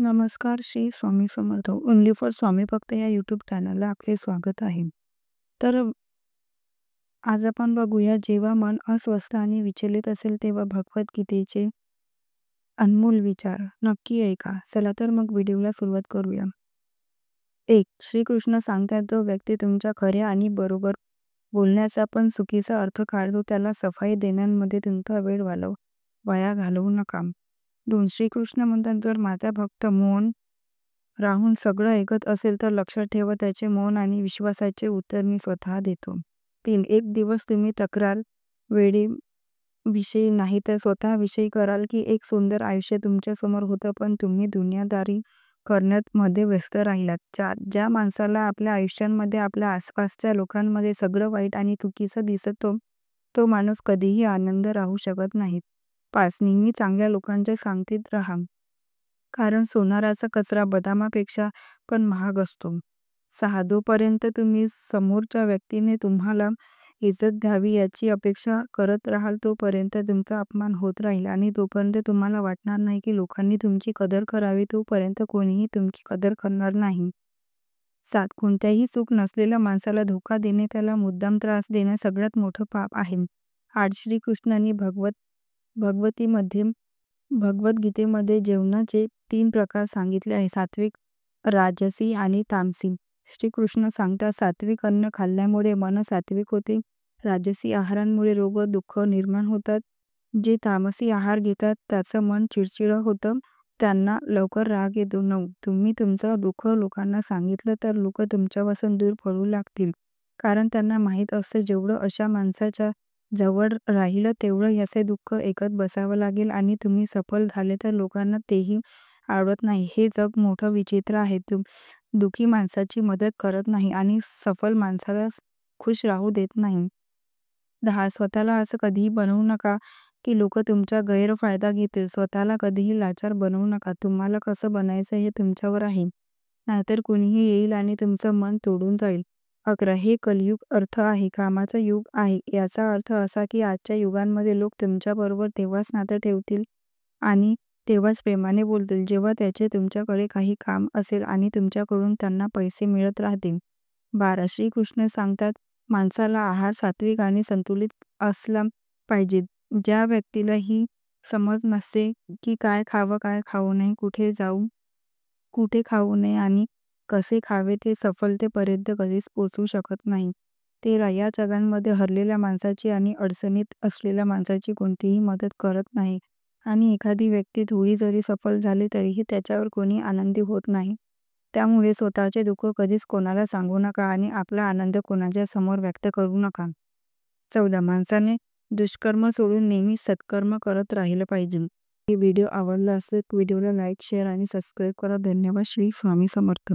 नमस्कार. Shri Swami Samarth. Only for स्वामी भक्त या यूट्यूब चॅनलला आपले स्वागत आहे. तर आज आपण बघूया, जेव्हा मन अस्वस्थ आणि विचलित असेल तेव्हा भगवद्गीतेचे अनमोल विचार नक्की ऐका. चला तर मग व्हिडिओला सुरुवात करूया. 1. श्रीकृष्ण सांगतात, जो व्यक्ती तुमच्या खऱ्या आणि बरोबर बोलण्याचा पण चुकीचा अर्थ काढतो त्याला सफाई देण्यामध्ये तुमचा वेळ वाया घालवू नका. 2. श्रीकृष्ण म्हणतात, जर माझा भक्त मौन राहून सगळं ऐकत असेल तर लक्षात ठेवा, त्याचे मौन आणि विश्वासाचे उत्तर मी स्वतः देतो. 3. एक दिवस तुम्ही तक्रार वेळेविषयी नाही तर स्वतःविषयी कराल की एक सुंदर आयुष्य तुमच्यासमोर होतं, पण तुम्ही दुनियादारी करण्यात मध्ये व्यस्त राहिलात. 4. ज्या माणसाला आपल्या आयुष्यांमध्ये आपल्या आसपासच्या लोकांमध्ये सगळं वाईट आणि चुकीचं दिसतो तो माणूस कधीही आनंद राहू शकत नाही. 5. नेहमी चांगल्या लोकांच्या सांगतीत राहा, कारण सोनाराचा कचरा बदामापेक्षा पण महाग असतो. 6. जोपर्यंत तुम्ही समोरच्या व्यक्तीने तुम्हाला इज्जत द्यावी याची अपेक्षा करत राहाल तोपर्यंत तुमचा अपमान होत राहील, आणि जोपर्यंत तुम्हाला वाटणार नाही की लोकांनी तुमची कदर करावी तोपर्यंत कोणीही तुमची कदर करणार नाही. 7. कोणत्याही चूक नसलेल्या माणसाला धोका देणे, त्याला मुद्दाम त्रास देणे सगळ्यात मोठं पाप आहे. 8. श्रीकृष्णांनी भगवद्गीतेमध्ये जेवणाचे 3 प्रकार सांगितले आहे: सात्विक, राजसी आणि तामसी. श्रीकृष्ण सांगतात, सात्विक अन्न खाल्ल्यामुळे मन सात्विक होते. राजसी आहारांमुळे रोग व दुःख निर्माण होतात. जे तामसी आहार घेतात त्याचं मन चिडचिडं होतं, त्यांना लवकर राग येतो. 9. तुम्ही तुमचं दुःख लोकांना सांगितलं तर लोक तुमच्यापासून दूर पळू लागतील, कारण त्यांना माहीत असतं जेवढं अशा माणसाच्या जवळ राहिलं तेवढं याचे दुःख ऐकत बसावं लागेल, आणि तुम्ही सफल झाले तर लोकांना तेही आवडत नाही. हे जग मोठं विचित्र आहे. दुःखी माणसाची मदत करत नाही आणि सफल माणसाला खुश राहू देत नाही. 10. स्वतःला असं कधीही बनवू नका की लोक तुमचा गैरफायदा घेतील. स्वतःला कधीही लाचार बनवू नका. तुम्हाला कसं बनायचं हे तुमच्यावर आहे, नाहीतर कुणीही येईल आणि तुमचं मन तोडून जाईल. 11. हे कलियुग अर्थ आहे, कामाचं युग आहे. याचा अर्थ असा की आजच्या युगांमध्ये लोक तुमच्याबरोबर तेव्हाच नातं ठेवतील आणि तेव्हाच प्रेमाने बोलतील जेव्हा त्याचे तुमच्याकडे काही काम असेल आणि तुमच्याकडून त्यांना पैसे मिळत राहतील. 12. श्रीकृष्ण सांगतात, माणसाला आहार सात्विक आणि संतुलित असला पाहिजे. ज्या व्यक्तीला ही समज नसते की काय खावं काय खाऊ नये, कुठे खाऊ नये आणि कसे खावे, ते सफलतेपर्यंत कधीच पोचू शकत नाही. 13. या जगांमध्ये हरलेल्या माणसाची आणि अडचणीत असलेल्या माणसाची कोणतीही मदत करत नाही, आणि एखादी व्यक्ती थोडी जरी सफल झाली तरीही त्याच्यावर कोणी आनंदी होत नाही. त्यामुळे स्वतःचे दुःख कधीच कोणाला सांगू नका आणि आपला आनंद कोणाच्या समोर व्यक्त करू नका. 14. माणसाने दुष्कर्म सोडून नेहमी सत्कर्म करत राहिलं पाहिजे. हे व्हिडिओ आवडला असेल व्हिडिओला लाईक, शेअर आणि सबस्क्राईब करा. धन्यवाद. श्री स्वामी समर्थ.